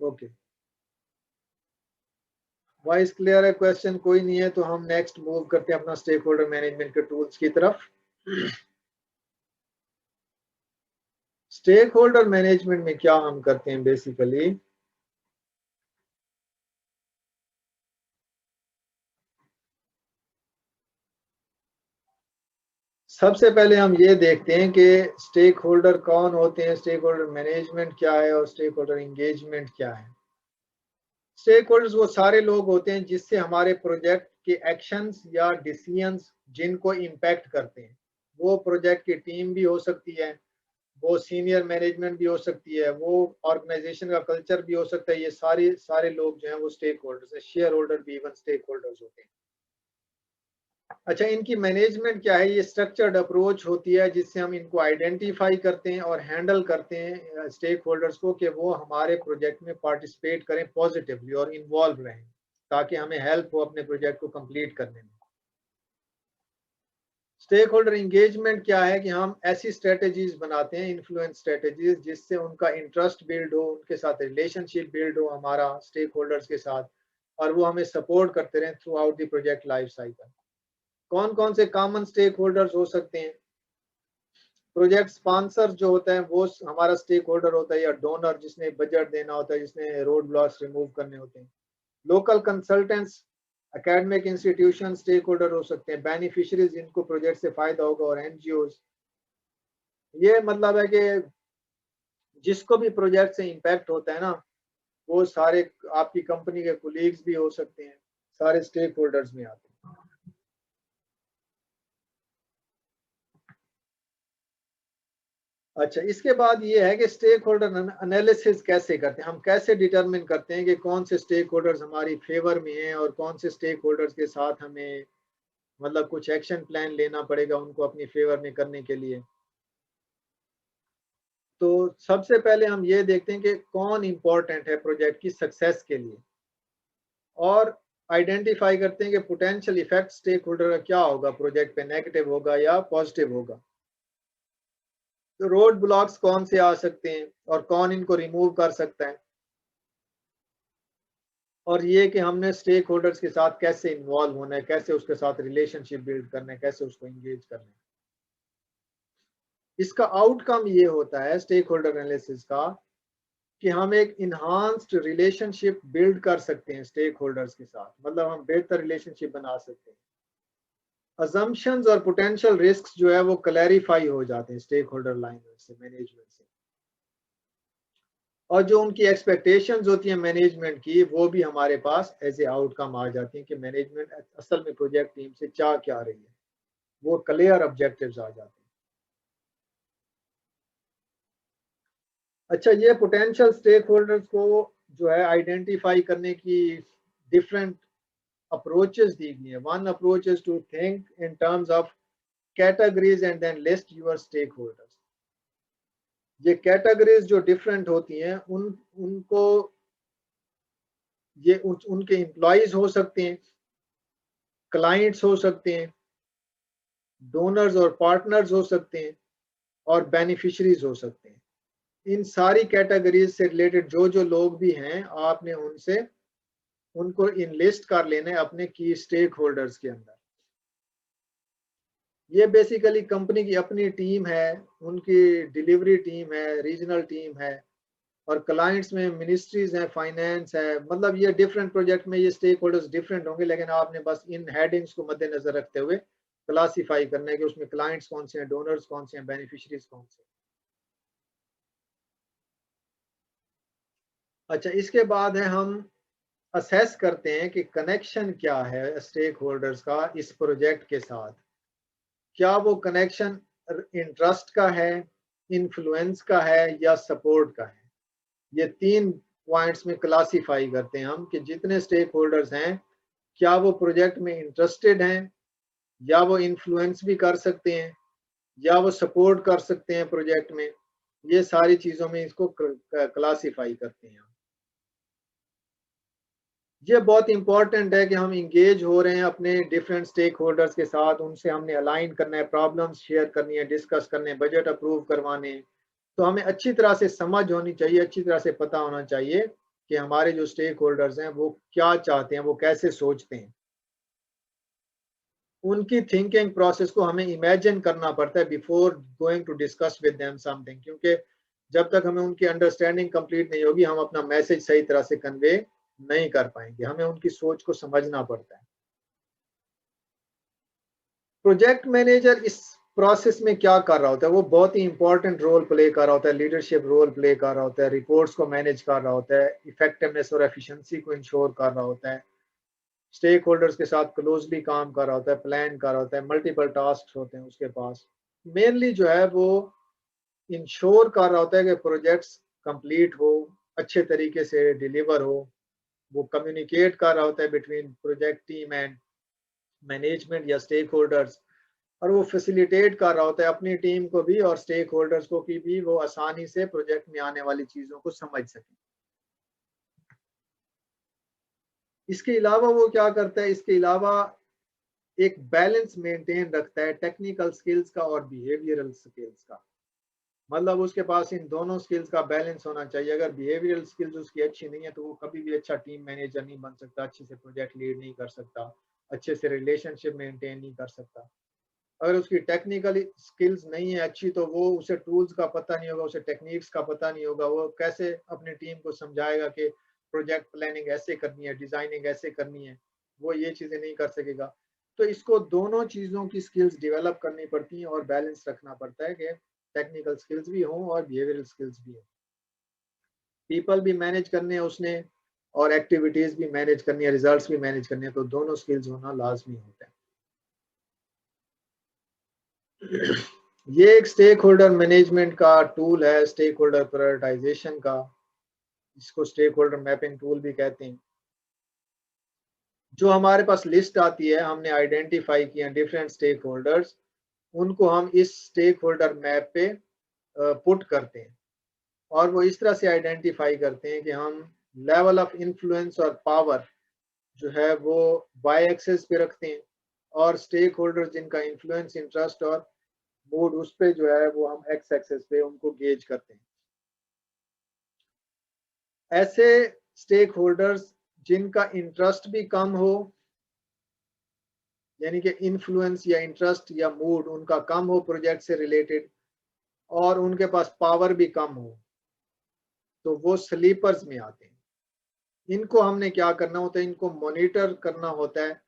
Okay, voice clear है? Question कोई नहीं है तो हम नेक्स्ट मूव करते हैं अपना स्टेक होल्डर मैनेजमेंट के टूल्स की तरफ। स्टेक होल्डर मैनेजमेंट में क्या हम करते हैं बेसिकली, सबसे पहले हम ये देखते हैं कि स्टेक होल्डर कौन होते हैं, स्टेक होल्डर मैनेजमेंट क्या है और स्टेक होल्डर एंगेजमेंट क्या है। स्टेक होल्डर्स वो सारे लोग होते हैं जिससे हमारे प्रोजेक्ट के एक्शंस या डिसीजंस जिनको इम्पैक्ट करते हैं। वो प्रोजेक्ट की टीम भी हो सकती है, वो सीनियर मैनेजमेंट भी हो सकती है, वो ऑर्गेनाइजेशन का कल्चर भी हो सकता है। ये सारे सारे लोग जो हैं वो स्टेक होल्डर्स है, शेयर होल्डर भी इवन स्टेक होल्डर्स होते हैं। अच्छा, इनकी मैनेजमेंट क्या है? ये स्ट्रक्चर्ड अप्रोच होती है जिससे हम इनको आइडेंटिफाई करते हैं और हैंडल करते हैं स्टेक होल्डर्स को कि वो हमारे प्रोजेक्ट में पार्टिसिपेट करें पॉजिटिवली और इन्वॉल्व रहें ताकि हमें हेल्प हो अपने प्रोजेक्ट को कंप्लीट करने में। स्टेक होल्डर इंगेजमेंट क्या है कि हम ऐसी स्ट्रेटेजीज बनाते हैं, इन्फ्लुएंस स्ट्रेटेजीज, जिससे उनका इंटरेस्ट बिल्ड हो, उनके साथ रिलेशनशिप बिल्ड हो हमारा स्टेक होल्डर्स के साथ, और वो हमें सपोर्ट करते रहें through out the project life cycle. कौन कौन से कॉमन स्टेक होल्डर्स हो सकते हैं? प्रोजेक्ट स्पॉन्सर जो होता है वो हमारा स्टेक होल्डर होता है, या डोनर जिसने बजट देना होता है, जिसने रोड ब्लॉक्स रिमूव करने होते हैं। Local consultants, academic institution stakeholder हो सकते हैं। बेनिफिशियरीज जिनको प्रोजेक्ट से फायदा होगा, और एनजीओज। ये मतलब है कि जिसको भी प्रोजेक्ट से इम्पैक्ट होता है ना, वो सारे आपकी कंपनी के कोलीग्स भी हो सकते हैं, सारे स्टेक होल्डर्स में आते हैं। अच्छा, इसके बाद ये है कि स्टेक होल्डर एनालिसिस कैसे करते हैं, हम कैसे डिटरमिन करते हैं कि कौन से स्टेक होल्डर्स हमारी फेवर में हैं और कौन से स्टेक होल्डर्स के साथ हमें मतलब कुछ एक्शन प्लान लेना पड़ेगा उनको अपनी फेवर में करने के लिए। तो सबसे पहले हम ये देखते हैं कि कौन इंपॉर्टेंट है प्रोजेक्ट की सक्सेस के लिए, और आइडेंटिफाई करते हैं कि पोटेंशियल इफेक्ट स्टेक होल्डर का क्या होगा, प्रोजेक्ट पे नेगेटिव होगा या पॉजिटिव होगा। तो रोड ब्लॉक्स कौन से आ सकते हैं और कौन इनको रिमूव कर सकता है, और ये कि हमने स्टेक होल्डर्स के साथ कैसे इन्वॉल्व होना है, कैसे उसके साथ रिलेशनशिप बिल्ड करना है, कैसे उसको एंगेज करना है। इसका आउटकम ये होता है स्टेक होल्डर एनालिसिस का कि हम एक इन्हांस्ड रिलेशनशिप बिल्ड कर सकते हैं स्टेक होल्डर्स के साथ, मतलब हम बेहतर रिलेशनशिप बना सकते हैं। अजम्पशंस और पोटेंशियल रिस्क्स जो है वो क्लैरिफाई हो जाते हैं स्टेक होल्डर लाइन से, मैनेजमेंट से, और जो उनकी एक्सपेक्टेशंस होती हैं मैनेजमेंट की, वो भी हमारे पास एज ए आउटकम आ जाती हैं कि मैनेजमेंट असल में प्रोजेक्ट टीम से चाह क्या रही है, वो क्लियर ऑब्जेक्टिव्स आ जाते हैं। अच्छा, ये पोटेंशियल स्टेक होल्डर्स को जो है आइडेंटिफाई करने की डिफरेंट approaches दी गई है। One approach is to think in terms of categories and then list your stakeholders. ये कैटेगरीज जो डिफरेंट होती हैं उनको ये उनके एम्प्लॉयज हो सकते हैं, क्लाइंट्स हो सकते हैं, डोनर्स और पार्टनर्स हो सकते हैं, और बेनिफिशरीज हो सकते हैं। इन सारी कैटेगरीज से रिलेटेड जो जो लोग भी हैं, आपने उनसे उनको इनलिस्ट कर लेना है अपने की स्टेक होल्डर्स के अंदर। ये बेसिकली कंपनी की अपनी टीम है, उनकी डिलीवरी टीम है, रीजनल टीम है, और क्लाइंट्स में मिनिस्ट्रीज हैं, फाइनेंस है। मतलब ये डिफरेंट प्रोजेक्ट में ये स्टेक होल्डर्स डिफरेंट होंगे, लेकिन आपने बस इन हेडिंग्स को मद्देनजर रखते हुए क्लासीफाई करना है कि उसमें क्लाइंट्स कौन से हैं, डोनर्स कौन से हैं, बेनिफिशरीज कौन से हैं। अच्छा, इसके बाद है हम असेस करते हैं कि कनेक्शन क्या है स्टेक होल्डर्स का इस प्रोजेक्ट के साथ। क्या वो कनेक्शन इंटरेस्ट का है, इन्फ्लुएंस का है, या सपोर्ट का है। ये तीन पॉइंट्स में क्लासीफाई करते हैं हम कि जितने स्टेक होल्डर्स हैं, क्या वो प्रोजेक्ट में इंटरेस्टेड हैं, या वो इन्फ्लुएंस भी कर सकते हैं, या वो सपोर्ट कर सकते हैं प्रोजेक्ट में। ये सारी चीजों में इसको क्लासीफाई करते हैं। ये बहुत इंपॉर्टेंट है कि हम इंगेज हो रहे हैं अपने डिफरेंट स्टेक होल्डर्स के साथ, उनसे हमने अलाइन करना है, प्रॉब्लम्स शेयर करनी है, डिस्कस करने, बजट अप्रूव करवाने। तो हमें अच्छी तरह से समझ होनी चाहिए, अच्छी तरह से पता होना चाहिए कि हमारे जो स्टेक होल्डर्स हैं वो क्या चाहते हैं, वो कैसे सोचते हैं। उनकी थिंकिंग प्रोसेस को हमें इमेजिन करना पड़ता है before going to discuss with them something, क्योंकि जब तक हमें उनकी अंडरस्टैंडिंग कंप्लीट नहीं होगी हम अपना मैसेज सही तरह से कन्वे नहीं कर पाएंगे। हमें उनकी सोच को समझना पड़ता है। प्रोजेक्ट मैनेजर इस प्रोसेस में क्या कर रहा होता है, वो बहुत ही इंपॉर्टेंट रोल प्ले कर रहा होता है, लीडरशिप रोल प्ले कर रहा होता है, रिपोर्ट्स को मैनेज कर रहा होता है, इफेक्टिवनेस और एफिशिएंसी को इंश्योर कर रहा होता है, स्टेक होल्डर्स के साथ क्लोजली काम कर रहा होता है, प्लान कर रहा होता है, मल्टीपल टास्क होते हैं उसके पास। मेनली जो है वो इंश्योर कर रहा होता है कि प्रोजेक्ट्स कंप्लीट हो, अच्छे तरीके से डिलीवर हो। वो कम्युनिकेट कर रहा होता है between project team and management या स्टेक होल्डर्स, और वो फैसिलिटेट कर रहा होता है अपनी टीम को भी और स्टेक होल्डर्स को की भी वो आसानी से प्रोजेक्ट में आने वाली चीजों को समझ सके। इसके अलावा वो क्या करता है, इसके अलावा एक बैलेंस मेंटेन रखता है टेक्निकल स्किल्स का और बिहेवियरल स्किल्स का। मतलब उसके पास इन दोनों स्किल्स का बैलेंस होना चाहिए। अगर बिहेवियरल स्किल्स उसकी अच्छी नहीं है तो वो कभी भी अच्छा टीम मैनेजर नहीं बन सकता, अच्छे से प्रोजेक्ट लीड नहीं कर सकता, अच्छे से रिलेशनशिप मेंटेन नहीं कर सकता। अगर उसकी टेक्निकल स्किल्स नहीं है अच्छी तो वो उसे टूल्स का पता नहीं होगा, उसे टेक्निक्स का पता नहीं होगा, वो कैसे अपनी टीम को समझाएगा कि प्रोजेक्ट प्लानिंग ऐसे करनी है, डिजाइनिंग ऐसे करनी है, वो ये चीजें नहीं कर सकेगा। तो इसको दोनों चीजों की स्किल्स डेवलप करनी पड़ती हैं और बैलेंस रखना पड़ता है कि टेक्निकल स्किल्स भी हों और बिहेवियरल स्किल्स भी हों। पीपल भी मैनेज करने हैं उसने और एक्टिविटीज भी मैनेज करनी है, रिजल्ट्स भी मैनेज करने हैं, तो दोनों स्किल्स होना लाजमी होता है। ये एक स्टेक होल्डर मैनेजमेंट का टूल है, स्टेक होल्डर प्रायोरिटाइजेशन का, इसको स्टेक होल्डर मैपिंग टूल भी कहते हैं। जो हमारे पास लिस्ट आती है, हमने आइडेंटिफाई किया डिफरेंट स्टेक होल्डर्स, उनको हम इस स्टेक होल्डर मैप पे पुट करते हैं और वो इस तरह से आइडेंटिफाई करते हैं कि हम लेवल ऑफ इन्फ्लुएंस और पावर जो है वो वाई एक्सेस पे रखते हैं और स्टेक होल्डर जिनका इन्फ्लुएंस, इंटरेस्ट और मूड उस पे जो है वो हम एक्स एक्सेस पे उनको गेज करते हैं। ऐसे स्टेक होल्डर्स जिनका इंटरेस्ट भी कम हो, यानी कि इन्फ्लुएंस या इंटरेस्ट या मूड उनका कम हो प्रोजेक्ट से रिलेटेड, और उनके पास पावर भी कम हो, तो वो स्लीपर्स में आते हैं। इनको हमने क्या करना होता है, इनको मॉनिटर करना होता है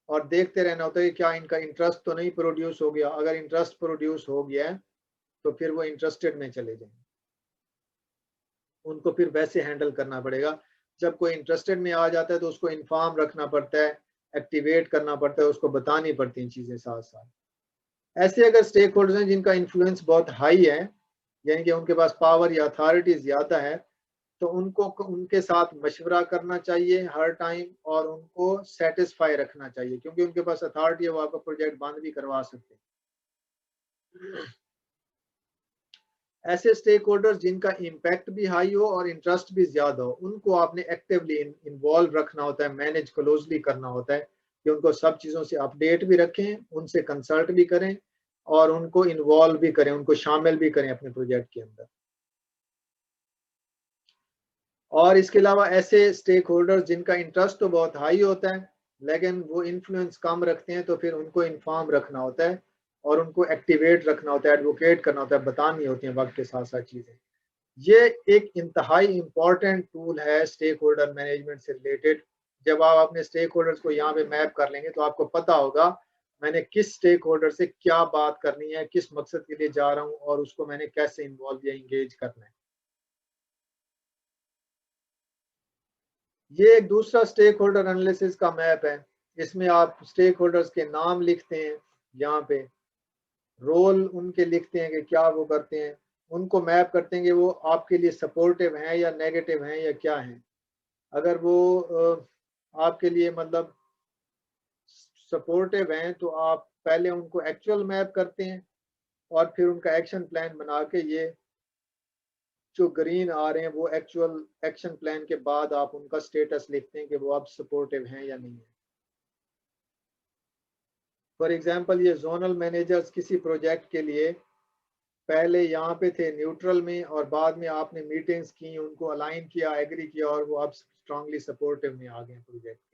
और देखते रहना होता है कि क्या इनका इंटरेस्ट तो नहीं प्रोड्यूस हो गया। अगर इंटरेस्ट प्रोड्यूस हो गया है तो फिर वो इंटरेस्टेड में चले जाएंगे, उनको फिर वैसे हैंडल करना पड़ेगा। जब कोई इंटरेस्टेड में आ जाता है तो उसको इन्फॉर्म रखना पड़ता है, एक्टिवेट करना पड़ता है, उसको बतानी पड़ती हैं चीजें साथ साथ। ऐसे अगर स्टेक होल्डर्स हैं जिनका इन्फ्लुएंस बहुत हाई है, यानी कि उनके पास पावर या अथॉरिटी ज्यादा है, तो उनको उनके साथ मशवरा करना चाहिए हर टाइम और उनको सेटिस्फाई रखना चाहिए, क्योंकि उनके पास अथॉरिटी है, वो आपका प्रोजेक्ट बंद भी करवा सकते हैं। ऐसे स्टेक होल्डर्स जिनका इम्पैक्ट भी हाई हो और इंटरेस्ट भी ज्यादा हो, उनको आपने एक्टिवली इन्वॉल्व रखना होता है, मैनेज क्लोजली करना होता है कि उनको सब चीजों से अपडेट भी रखें, उनसे कंसल्ट भी करें और उनको इन्वॉल्व भी करें, उनको शामिल भी करें अपने प्रोजेक्ट के अंदर। और इसके अलावा ऐसे स्टेक होल्डर्स जिनका इंटरेस्ट तो बहुत हाई होता है लेकिन वो इन्फ्लुएंस कम रखते हैं, तो फिर उनको इन्फॉर्म रखना होता है और उनको एक्टिवेट रखना होता है, एडवोकेट करना होता है, बतानी होती है वक्त के साथ साथ चीजें। ये एक इंतहाई इंपॉर्टेंट टूल है स्टेक होल्डर मैनेजमेंट से रिलेटेड। जब आप अपने स्टेक होल्डर्स को यहाँ पे मैप कर लेंगे तो आपको पता होगा मैंने किस स्टेक होल्डर से क्या बात करनी है, किस मकसद के लिए जा रहा हूँ और उसको मैंने कैसे इन्वॉल्व या इंगेज करना है। ये एक दूसरा स्टेक होल्डर एनालिसिस का मैप है। इसमें आप स्टेक होल्डर्स के नाम लिखते हैं, यहाँ पे रोल उनके लिखते हैं कि क्या वो करते हैं, उनको मैप करते हैं कि वो आपके लिए सपोर्टिव हैं या नेगेटिव हैं या क्या हैं। अगर वो आपके लिए मतलब सपोर्टिव हैं तो आप पहले उनको एक्चुअल मैप करते हैं और फिर उनका एक्शन प्लान बना के, ये जो ग्रीन आ रहे हैं वो एक्चुअल एक्शन प्लान के बाद आप उनका स्टेटस लिखते हैं कि वो अब सपोर्टिव हैं या नहीं है। फॉर एग्जांपल ये जोनल मैनेजर्स किसी प्रोजेक्ट के लिए पहले यहाँ पे थे न्यूट्रल में और बाद में आपने मीटिंग्स की, उनको अलाइन किया, एग्री किया और वो अब स्ट्रांगली सपोर्टिव में आ गए प्रोजेक्ट के।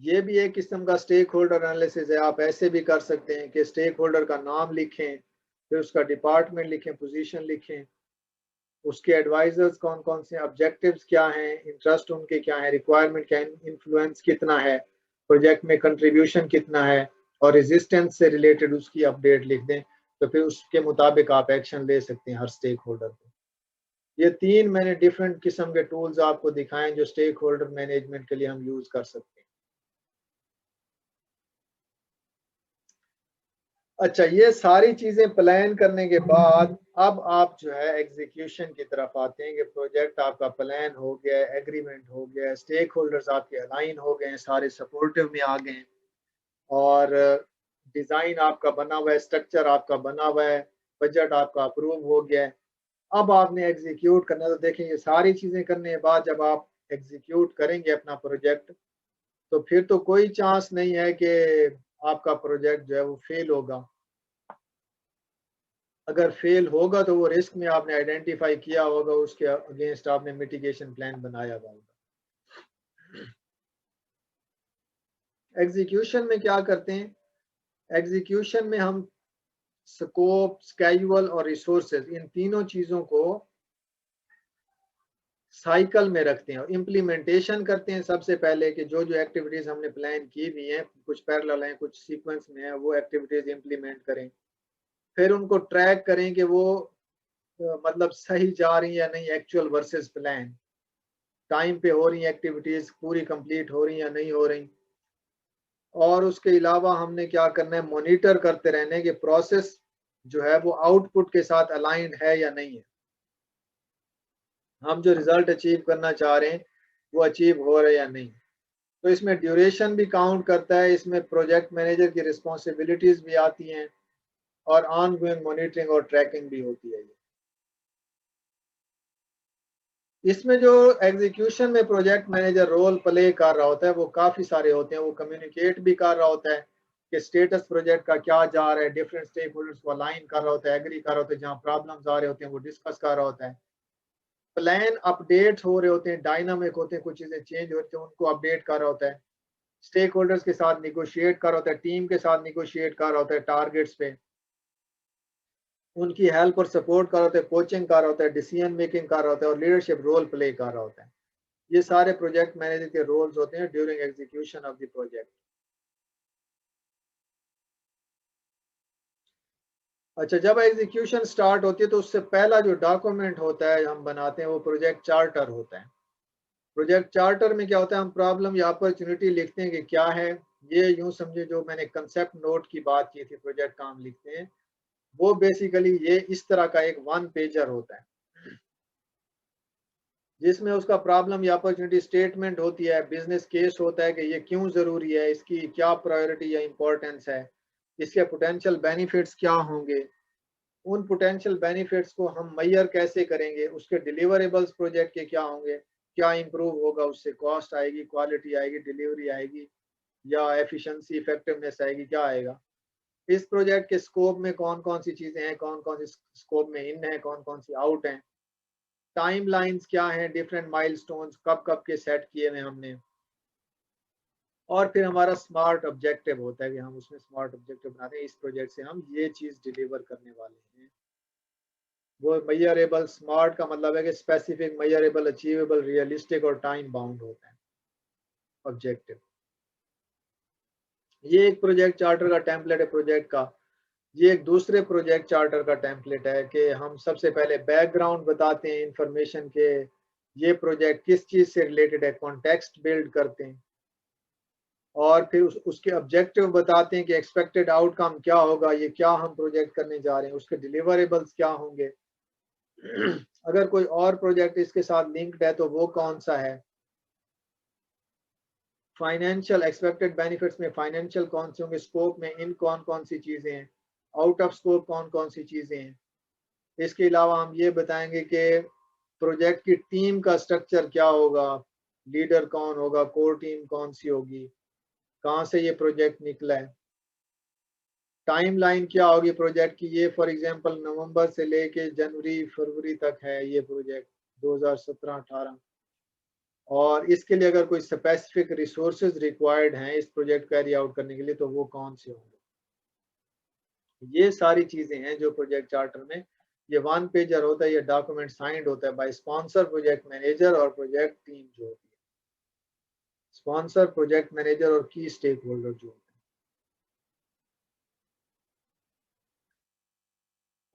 ये भी एक किस्म का स्टेक होल्डर एनालिसिस है। आप ऐसे भी कर सकते हैं कि स्टेक होल्डर का नाम लिखें, फिर उसका डिपार्टमेंट लिखें, पोजीशन लिखें, उसके एडवाइजर्स कौन कौन से, ऑब्जेक्टिव्स क्या हैं, इंटरेस्ट उनके क्या है, रिक्वायरमेंट क्या है, इन्फ्लुएंस कितना है, प्रोजेक्ट में कंट्रीब्यूशन कितना है और रेजिस्टेंस से रिलेटेड उसकी अपडेट लिख दें। तो फिर उसके मुताबिक आप एक्शन ले सकते हैं हर स्टेक होल्डर को। ये 3 मैंने डिफरेंट किस्म के टूल्स आपको दिखाएं जो स्टेक होल्डर मैनेजमेंट के लिए हम यूज कर सकते हैं। अच्छा, ये सारी चीजें प्लान करने के बाद अब आप जो है एग्जीक्यूशन की तरफ आते हैं कि प्रोजेक्ट आपका प्लान हो गया, एग्रीमेंट हो गया, स्टेक होल्डर्स आपके अलाइन हो गए, सारे सपोर्टिव में आ गए और डिजाइन आपका बना हुआ है, स्ट्रक्चर आपका बना हुआ है, बजट आपका अप्रूव हो गया है। अब आपने एग्जीक्यूट करना। तो देखिए, ये सारी चीजें करने के बाद जब आप एग्जीक्यूट करेंगे अपना प्रोजेक्ट, तो फिर तो कोई चांस नहीं है कि आपका प्रोजेक्ट जो है वो फेल होगा। अगर फेल होगा तो वो रिस्क में आपने आइडेंटिफाई किया होगा, उसके अगेंस्ट आपने मिटिगेशन प्लान बनाया होगा। एग्जीक्यूशन में क्या करते हैं? एग्जीक्यूशन में हम स्कोप, स्केड्यूल और रिसोर्सेज, इन तीनों चीजों को साइकिल में रखते हैं और इम्प्लीमेंटेशन करते हैं। सबसे पहले कि जो जो एक्टिविटीज हमने प्लान की हुई हैं, कुछ पैरेलल हैं, कुछ सीक्वेंस में है, वो एक्टिविटीज इम्प्लीमेंट करें। फिर उनको ट्रैक करें कि वो मतलब सही जा रही है या नहीं, एक्चुअल वर्सेस प्लान, टाइम पे हो रही एक्टिविटीज, पूरी कंप्लीट हो रही या नहीं हो रही। और उसके अलावा हमने क्या करना है, मॉनिटर करते रहने कि प्रोसेस जो है वो आउटपुट के साथ अलाइंड है या नहीं है, हम जो रिजल्ट अचीव करना चाह रहे हैं वो अचीव हो रहे या नहीं। तो इसमें ड्यूरेशन भी काउंट करता है, इसमें प्रोजेक्ट मैनेजर की रिस्पॉन्सिबिलिटीज भी आती हैं और ऑन गोइंग मॉनिटरिंग और ट्रैकिंग भी होती है। इसमें जो एग्जीक्यूशन में प्रोजेक्ट मैनेजर रोल प्ले कर रहा होता है वो काफ़ी सारे होते हैं। वो कम्युनिकेट भी कर रहा होता है कि स्टेटस प्रोजेक्ट का क्या जा रहा है, डिफरेंट स्टेक होल्डर्स को अलाइन कर रहा होता है, एग्री कर रहा होता है, जहाँ प्रॉब्लम्स आ रहे होते हैं वो डिस्कस कर रहा होता है, प्लान अपडेट हो रहे होते हैं, डायनामिक होते हैं, कुछ चीज़ें चेंज होती हैं, उनको अपडेट कर रहा होता है, स्टेक होल्डर्स के साथ निगोशिएट कर रहा होता है, टीम के साथ निगोशिएट कर रहा होता है टारगेट्स पे, उनकी हेल्प और सपोर्ट कर रहा होता है, कोचिंग कर रहा होता है, डिसीजन मेकिंग कर रहा होता है और लीडरशिप रोल प्ले कर रहा होता है। ये सारे प्रोजेक्ट मैनेजर के रोल्स होते हैं during execution of the project. अच्छा, जब एग्जीक्यूशन स्टार्ट होती है तो उससे पहला जो डॉक्यूमेंट होता है हम बनाते हैं वो प्रोजेक्ट चार्टर होता है। प्रोजेक्ट चार्टर में क्या होता है, हम प्रॉब्लम या अपॉर्चुनिटी लिखते हैं कि क्या है। ये यूं समझे जो मैंने कंसेप्ट नोट की बात की थी, प्रोजेक्ट काम लिखते हैं, वो बेसिकली ये इस तरह का एक 1 पेजर होता है जिसमें उसका प्रॉब्लम या अपॉर्चुनिटी स्टेटमेंट होती है, बिजनेस केस होता है कि ये क्यों ज़रूरी है, इसकी क्या प्रायोरिटी या इंपॉर्टेंस है, इसके पोटेंशियल बेनिफिट्स क्या होंगे, उन पोटेंशियल बेनिफिट्स को हम मैयर कैसे करेंगे, उसके डिलीवरेबल्स प्रोजेक्ट के क्या होंगे, क्या इंप्रूव होगा, उससे कॉस्ट आएगी, क्वालिटी आएगी, डिलीवरी आएगी या एफिशिएंसी इफेक्टिवनेस आएगी, क्या आएगा। इस प्रोजेक्ट के स्कोप में कौन कौन सी चीज़ें हैं, कौन कौन सी स्कोप में इन है, कौन कौन सी आउट हैं, टाइम लाइन्स क्या हैं, डिफरेंट माइलस्टोन्स कब कब के सेट किए हुए हमने। और फिर हमारा स्मार्ट ऑब्जेक्टिव होता है कि हम उसमें स्मार्ट ऑब्जेक्टिव बनाते हैं, इस प्रोजेक्ट से हम ये चीज़ डिलीवर करने वाले हैं। वो मेजरेबल, स्मार्ट का मतलब है कि स्पेसिफिक, मेजरेबल, अचीवेबल, रियलिस्टिक और टाइम बाउंड होता है ऑब्जेक्टिव। ये एक प्रोजेक्ट चार्टर का टेम्पलेट है प्रोजेक्ट का। ये एक दूसरे प्रोजेक्ट चार्टर का टेम्पलेट है कि हम सबसे पहले बैकग्राउंड बताते हैं इंफॉर्मेशन के, ये प्रोजेक्ट किस चीज़ से रिलेटेड है, कॉन्टेक्स्ट बिल्ड करते हैं और फिर उसके ऑब्जेक्टिव बताते हैं कि एक्सपेक्टेड आउटकम क्या होगा, ये क्या हम प्रोजेक्ट करने जा रहे हैं, उसके डिलीवरेबल्स क्या होंगे, अगर कोई और प्रोजेक्ट इसके साथ लिंक्ड है तो वो कौन सा है, फाइनेंशियल एक्सपेक्टेड बेनिफिट्स में फाइनेंशियल कौन से होंगे, स्कोप में इन कौन कौन सी चीज़ें हैं, आउट ऑफ स्कोप कौन कौन सी चीज़ें हैं। इसके अलावा हम ये बताएंगे कि प्रोजेक्ट की टीम का स्ट्रक्चर क्या होगा, लीडर कौन होगा, कोर टीम कौन सी होगी, कहाँ से ये प्रोजेक्ट निकला है, टाइमलाइन क्या होगी प्रोजेक्ट की, ये फॉर एग्जांपल नवंबर से लेके जनवरी फरवरी तक है ये प्रोजेक्ट 2017-18, और इसके लिए अगर कोई स्पेसिफिक रिसोर्सेज रिक्वायर्ड हैं इस प्रोजेक्ट कैरी आउट करने के लिए तो वो कौन से होंगे। ये सारी चीजें हैं जो प्रोजेक्ट चार्टर में, ये वन पेजर होता है, ये डॉक्यूमेंट साइंड होता है बाय स्पॉन्सर, प्रोजेक्ट मैनेजर और प्रोजेक्ट टीम जो होती है, स्पॉन्सर, प्रोजेक्ट मैनेजर और की स्टेक होल्डर जो होते हैं।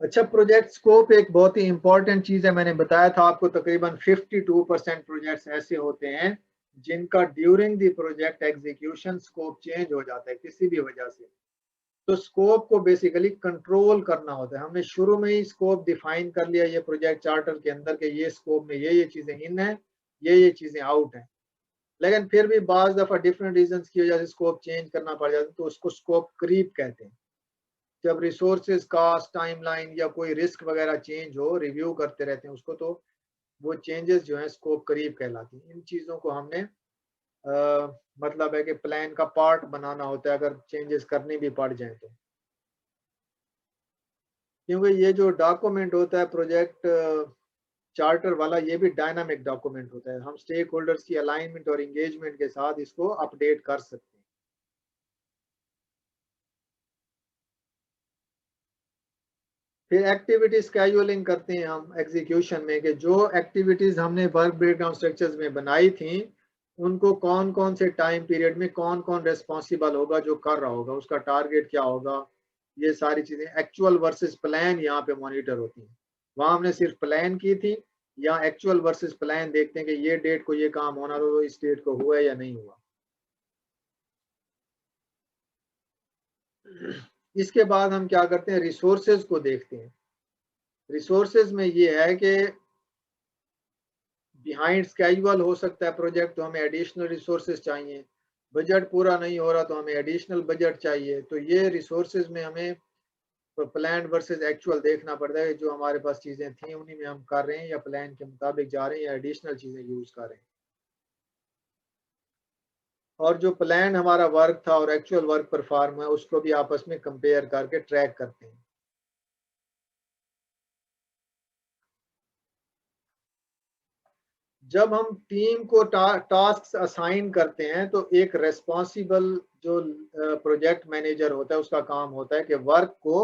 अच्छा, प्रोजेक्ट स्कोप एक बहुत ही इंपॉर्टेंट चीज है, मैंने बताया था आपको तकरीबन 52% प्रोजेक्ट्स ऐसे होते हैं जिनका during the project execution scope change हो जाता है किसी भी वजह से। तो स्कोप को बेसिकली कंट्रोल करना होता है, हमने शुरू में ही स्कोप डिफाइन कर लिया ये प्रोजेक्ट चार्टर के अंदर के ये स्कोप में ये चीजें इन है, ये चीजें आउट है, लेकिन फिर भी बाज दफा डिफरेंट रीजंस की वजह से स्कोप चेंज करना पड़ जाता है, तो उसको स्कोप क्रीप कहते हैं। जब रिसोर्सेज कास्ट टाइमलाइन या कोई रिस्क वगैरह चेंज हो, रिव्यू करते रहते हैं उसको, तो वो चेंजेस जो है स्कोप करीब कहलाती हैं। इन चीजों को हमने मतलब है कि प्लान का पार्ट बनाना होता है अगर चेंजेस करनी भी पड़ जाए तो, क्योंकि ये जो डॉक्यूमेंट होता है प्रोजेक्ट चार्टर वाला ये भी डायनामिक डॉक्यूमेंट होता है, हम स्टेक होल्डर्स की अलाइनमेंट और एंगेजमेंट के साथ इसको अपडेट कर सकते हैं। फिर एक्टिविटी स्केड्यूलिंग करते हैं हम एग्जीक्यूशन में, कि जो एक्टिविटीज हमने वर्क ब्रेकडाउन स्ट्रक्चर्स में बनाई थी उनको कौन कौन से टाइम पीरियड में कौन कौन रेस्पॉन्सिबल होगा, जो कर रहा होगा उसका टारगेट क्या होगा, ये सारी चीजें एक्चुअल वर्सेस प्लान यहाँ पे मॉनिटर होती हैं। वहां हमने सिर्फ प्लान की थी, यहाँ एक्चुअल वर्सेस प्लान देखते हैं कि ये डेट को ये काम होना तो इस डेट को हुआ या नहीं हुआ। इसके बाद हम क्या करते हैं, रिसोर्सेज को देखते हैं। रिसोर्सेज में ये है कि बिहाइंड स्केड्यूल हो सकता है प्रोजेक्ट, तो हमें एडिशनल रिसोर्सेज चाहिए, बजट पूरा नहीं हो रहा तो हमें एडिशनल बजट चाहिए, तो ये रिसोर्सेज में हमें प्लान वर्सेस एक्चुअल देखना पड़ता है, जो हमारे पास चीजें थी उन्हीं में हम कर रहे हैं या प्लान के मुताबिक जा रहे हैं या एडिशनल चीजें यूज कर रहे हैं। और जो प्लान हमारा वर्क था और एक्चुअल वर्क परफॉर्म हुआ उसको भी आपस में कंपेयर करके ट्रैक करते हैं। जब हम टीम को टास्क असाइन करते हैं तो एक रेस्पॉन्सिबल जो प्रोजेक्ट मैनेजर होता है उसका काम होता है कि वर्क को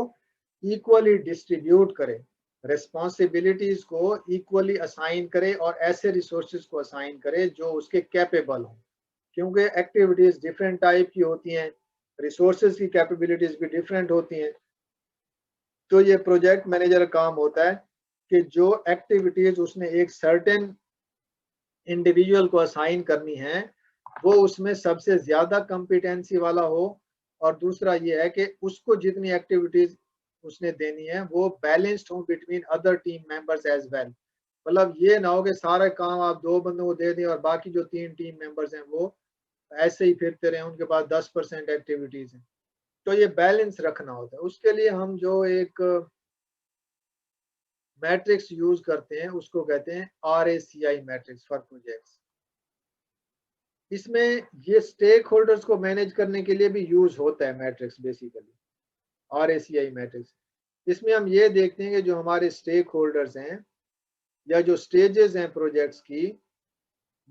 इक्वली डिस्ट्रीब्यूट करे, रेस्पॉन्सिबिलिटीज को इक्वली असाइन करे और ऐसे रिसोर्सेज को असाइन करे जो उसके कैपेबल हों, क्योंकि एक्टिविटीज डिफरेंट टाइप की होती हैं, रिसोर्सेज की कैपेबिलिटीज भी डिफरेंट होती हैं। तो ये प्रोजेक्ट मैनेजर का काम होता है कि जो एक्टिविटीज उसने एक सर्टेन इंडिविजुअल को असाइन करनी है वो उसमें सबसे ज्यादा कॉम्पिटेंसी वाला हो, और दूसरा ये है कि उसको जितनी एक्टिविटीज उसने देनी है वो बैलेंस्ड हो between other team members as well. मतलब ये ना हो कि सारा काम आप 2 बंदों को दे दें और बाकी जो 3 टीम मेंबर्स हैं वो ऐसे ही फिरते रहे, उनके पास 10% एक्टिविटीज हैं। तो ये बैलेंस रखना होता है, उसके लिए हम जो एक मैट्रिक्स यूज करते हैं उसको कहते हैं RACI मैट्रिक्स फॉर प्रोजेक्ट्स। इसमें ये स्टेक होल्डर्स को मैनेज करने के लिए भी यूज होता है मैट्रिक्स, बेसिकली RACI मैट्रिक्स। इसमें हम ये देखते हैं कि जो हमारे स्टेक होल्डर्स हैं या जो स्टेजेस हैं प्रोजेक्ट्स की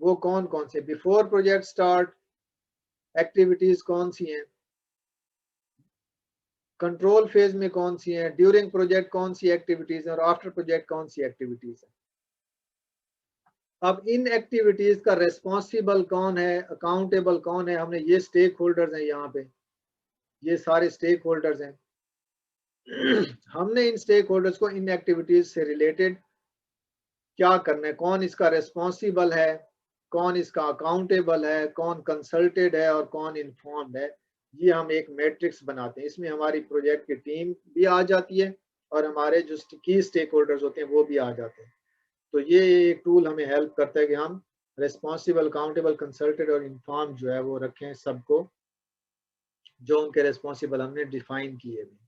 वो कौन कौन से, बिफोर प्रोजेक्ट स्टार्ट एक्टिविटीज कौन सी हैं, कंट्रोल फेज में कौन सी हैं, ड्यूरिंग प्रोजेक्ट कौन सी एक्टिविटीज हैं और आफ्टर प्रोजेक्ट कौन सी एक्टिविटीज हैं। अब इन एक्टिविटीज का रेस्पॉन्सिबल कौन है, अकाउंटेबल कौन है, हमने ये स्टेक होल्डर्स हैं, यहाँ पे ये सारे स्टेक होल्डर्स हैं। हमने इन स्टेक होल्डर्स को इन एक्टिविटीज से रिलेटेड क्या करना है, कौन इसका रेस्पॉन्सिबल है, कौन इसका अकाउंटेबल है, कौन कंसल्टेड है और कौन इन्फॉर्म्ड है, ये हम एक मैट्रिक्स बनाते हैं। इसमें हमारी प्रोजेक्ट की टीम भी आ जाती है और हमारे जो की स्टेक होल्डर्स होते हैं वो भी आ जाते हैं। तो ये एक टूल हमें हेल्प करता है कि हम रेस्पॉन्सिबल, अकाउंटेबल, कंसल्टेड और इन्फॉर्म जो है वो रखें सबको, जो उनके रेस्पॉन्सिबल हमने डिफाइन किए भी।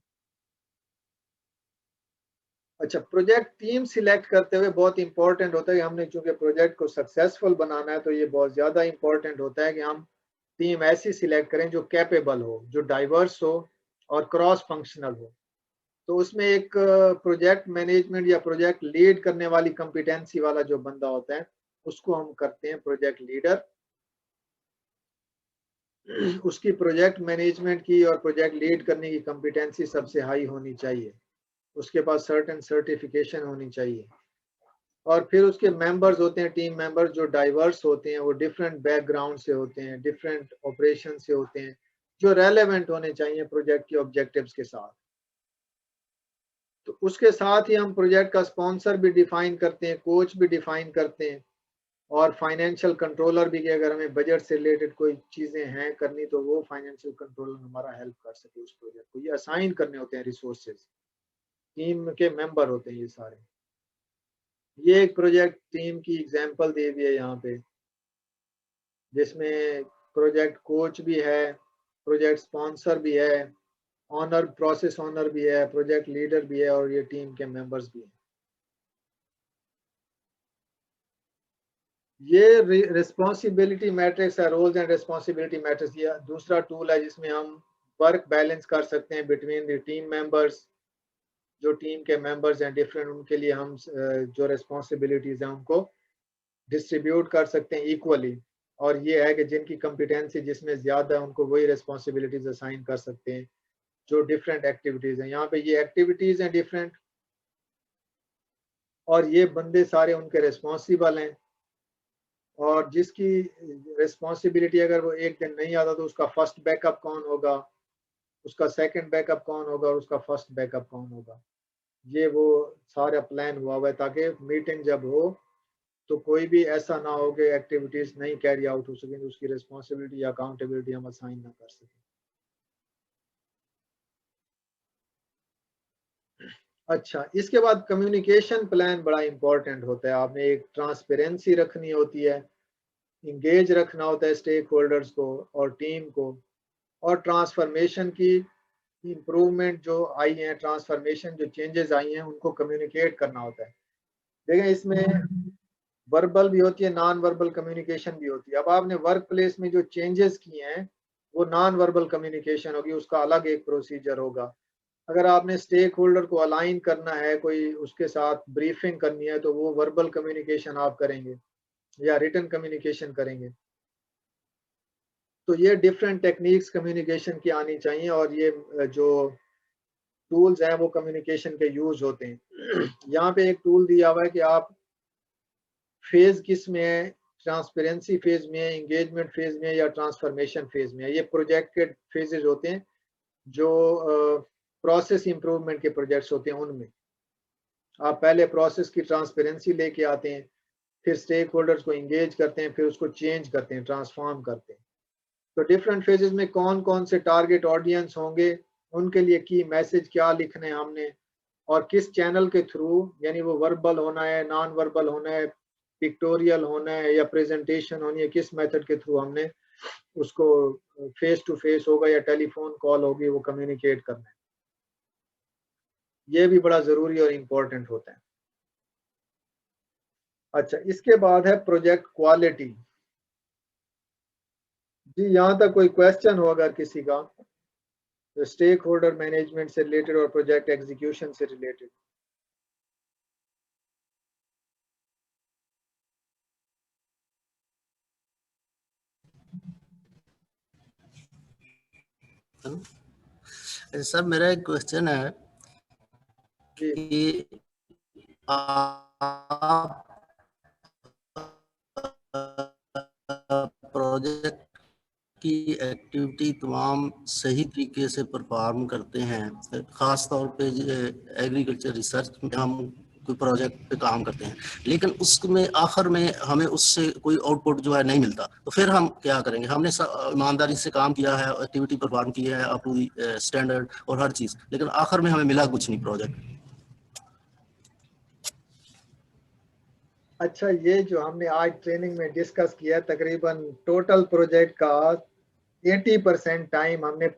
अच्छा, प्रोजेक्ट टीम सिलेक्ट करते हुए बहुत इंपॉर्टेंट होता है कि हमने चूंकि प्रोजेक्ट को सक्सेसफुल बनाना है तो ये बहुत ज्यादा इंपॉर्टेंट होता है कि हम टीम ऐसी सिलेक्ट करें जो कैपेबल हो, जो डाइवर्स हो और क्रॉस फंक्शनल हो। तो उसमें एक प्रोजेक्ट मैनेजमेंट या प्रोजेक्ट लीड करने वाली कॉम्पिटेंसी वाला जो बंदा होता है उसको हम करते हैं प्रोजेक्ट लीडर। उसकी प्रोजेक्ट मैनेजमेंट की और प्रोजेक्ट लीड करने की कॉम्पिटेंसी सबसे हाई होनी चाहिए, उसके पास सर्टेन सर्टिफिकेशन होनी चाहिए। और फिर उसके मेंबर्स होते हैं, टीम मेंबर्स जो डाइवर्स होते हैं, वो डिफरेंट बैकग्राउंड से होते हैं, डिफरेंट ऑपरेशन से होते हैं, जो रेलेवेंट होने चाहिए प्रोजेक्ट के ऑब्जेक्टिव्स के साथ। तो उसके साथ ही हम प्रोजेक्ट का स्पॉन्सर भी डिफाइन करते हैं, कोच भी डिफाइन करते हैं, और फाइनेंशियल कंट्रोलर भी कि अगर हमें बजट से रिलेटेड कोई चीजें हैं करनी तो वो फाइनेंशियल कंट्रोलर हमारा हेल्प कर सके उस प्रोजेक्ट को। ये असाइन करने होते हैं रिसोर्सेज, टीम के मेंबर होते हैं ये सारे। ये एक प्रोजेक्ट टीम की एग्जांपल दे दी है यहाँ पे, जिसमें प्रोजेक्ट कोच भी है, प्रोजेक्ट स्पॉन्सर भी है, ऑनर प्रोसेस ऑनर भी है, प्रोजेक्ट लीडर भी है, और ये टीम के मेंबर्स भी हैं। ये रिस्पॉन्सिबिलिटी मैट्रिक्स है, रोल्स एंड रिस्पॉन्सिबिलिटी मैट्रिक्स। ये दूसरा टूल है जिसमें हम वर्क बैलेंस कर सकते हैं बिटवीन द टीम मेंबर्स। जो टीम के मेंबर्स हैं डिफरेंट, उनके लिए हम जो रिस्पॉन्सिबिलिटीज हैं उनको डिस्ट्रीब्यूट कर सकते हैं इक्वली। और ये है कि जिनकी कॉम्पिटेंसी जिसमें ज्यादा है उनको वही रिस्पॉन्सिबिलिटीज असाइन कर सकते हैं जो डिफरेंट एक्टिविटीज हैं। यहाँ पे ये एक्टिविटीज हैं डिफरेंट, और ये बंदे सारे उनके रिस्पॉन्सिबल हैं। और जिसकी रिस्पॉन्सिबिलिटी अगर वो एक दिन नहीं आता तो उसका फर्स्ट बैकअप कौन होगा, उसका सेकंड बैकअप कौन होगा, और उसका फर्स्ट बैकअप कौन होगा। ये वो सारा प्लान हुआ हुआ है ताकि मीटिंग जब हो तो कोई भी ऐसा ना हो कि एक्टिविटीज नहीं कैरी आउट हो सके, तो उसकी रिस्पॉन्सिबिलिटी या अकाउंटेबिलिटी हम असाइन ना कर सकें। अच्छा, इसके बाद कम्युनिकेशन प्लान बड़ा इंपॉर्टेंट होता है। आपने एक ट्रांसपेरेंसी रखनी होती है, इंगेज रखना होता है स्टेक होल्डर्स को और टीम को, और ट्रांसफॉर्मेशन की इम्प्रूवमेंट जो आई है, ट्रांसफॉर्मेशन जो चेंजेस आई हैं उनको कम्युनिकेट करना होता है। देखें इसमें वर्बल भी होती है, नॉन वर्बल कम्युनिकेशन भी होती है। अब आपने वर्क प्लेस में जो चेंजेस किए हैं वो नॉन वर्बल कम्युनिकेशन होगी, उसका अलग एक प्रोसीजर होगा। अगर आपने स्टेक होल्डर को अलाइन करना है, कोई उसके साथ ब्रीफिंग करनी है, तो वो वर्बल कम्युनिकेशन आप करेंगे या रिटन कम्युनिकेशन करेंगे। तो ये डिफरेंट टेक्निक्स कम्युनिकेशन की आनी चाहिए, और ये जो टूल्स हैं वो कम्युनिकेशन के यूज होते हैं। यहाँ पे एक टूल दिया हुआ है कि आप फेज किस में है, ट्रांसपेरेंसी फेज में है, एंगेजमेंट फेज में है, या ट्रांसफॉर्मेशन फेज में है। ये प्रोजेक्ट के फेजेस होते हैं जो प्रोसेस इंप्रूवमेंट के प्रोजेक्ट्स होते हैं। उनमें आप पहले प्रोसेस की ट्रांसपेरेंसी लेके आते हैं, फिर स्टेक होल्डर्स को इंगेज करते हैं, फिर उसको चेंज करते हैं, ट्रांसफॉर्म करते हैं। तो डिफरेंट फेजेस में कौन कौन से टारगेट ऑडियंस होंगे, उनके लिए की मैसेज क्या लिखने हैं हमने, और किस चैनल के थ्रू, यानी वो वर्बल होना है, नॉन वर्बल होना है, पिक्टोरियल होना है, या प्रेजेंटेशन होनी है, किस मेथड के थ्रू हमने उसको फेस टू फेस होगा या टेलीफोन कॉल होगी वो कम्युनिकेट करना है। ये भी बड़ा जरूरी और इम्पोर्टेंट होता है। अच्छा, इसके बाद है प्रोजेक्ट क्वालिटी। जी, यहाँ तक कोई क्वेश्चन हो अगर किसी का, तो स्टेक होल्डर मैनेजमेंट से रिलेटेड और प्रोजेक्ट एग्जीक्यूशन से रिलेटेड। सर मेरा एक क्वेश्चन है जी कि आप प्रोजेक्ट की एक्टिविटी तमाम सही तरीके से परफॉर्म करते हैं, ख़ास तौर पे एग्रीकल्चर रिसर्च में हम कोई प्रोजेक्ट पे काम करते हैं, लेकिन उसमें आखिर में हमें उससे कोई आउटपुट जो है नहीं मिलता, तो फिर हम क्या करेंगे? हमने ईमानदारी से काम किया है, एक्टिविटी परफॉर्म की है अप टू दी स्टैंडर्ड और हर चीज़, लेकिन आखिर में हमें मिला कुछ नहीं प्रोजेक्ट। अच्छा, ये जो हमने आज ट्रेनिंग में डिस्कस किया, तकरीबन टोटल प्रोजेक्ट का 80% टाइम हमने